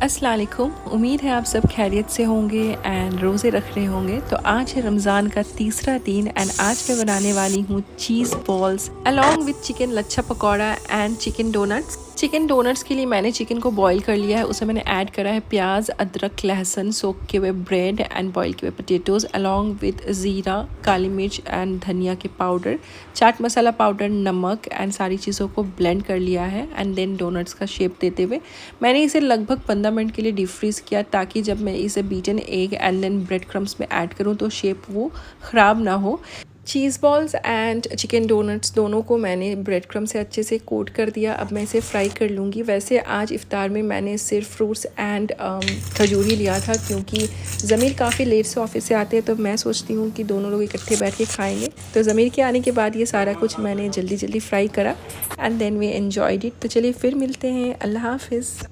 अस्सलाम वालेकुम। उम्मीद है आप सब खैरियत से होंगे एंड रोज़े रख रहे होंगे। तो आज है रमज़ान का तीसरा दिन एंड आज मैं बनाने वाली हूँ cheese balls along with chicken lachha pakoda and chicken donuts. Chicken donuts के लिए मैंने चिकन को बॉईल कर लिया है। उसमें मैंने ऐड करा है प्याज, अदरक, लहसुन, सोक के हुए ब्रेड एंड बॉईल किए हुए पोटैटोज़ अलॉन्ग विथ ज़ीरा, काली मिर्च एंड धनिया के पाउडर, चाट मसाला पाउडर, नमक एंड सारी चीज़ों को ब्लेंड कर लिया है। एंड देन डोनट्स का शेप देते हुए मैंने इसे लगभग 15 मिनट के लिए डीप फ्रीज़ किया, ताकि जब मैं इसे beaten egg and then bread crumbs में ऐड करूँ तो शेप वो ख़राब ना हो। Cheese balls and chicken donuts दोनों को मैंने ब्रेड क्रम से अच्छे से कोट कर दिया। अब मैं इसे फ्राई कर लूँगी। वैसे आज इफ़्तार में मैंने सिर्फ फ्रूट्स एंड खजूर ही लिया था, क्योंकि ज़मीर काफ़ी लेट से ऑफिस से आते हैं, तो मैं सोचती हूँ कि दोनों लोग इकट्ठे बैठ के खाएँगे। तो ज़मीर के आने के बाद ये सारा कुछ मैंने जल्दी जल्दी फ्राई करा and then we enjoyed it. तो चलिए फिर मिलते हैं। अल्लाह हाफ़िज़।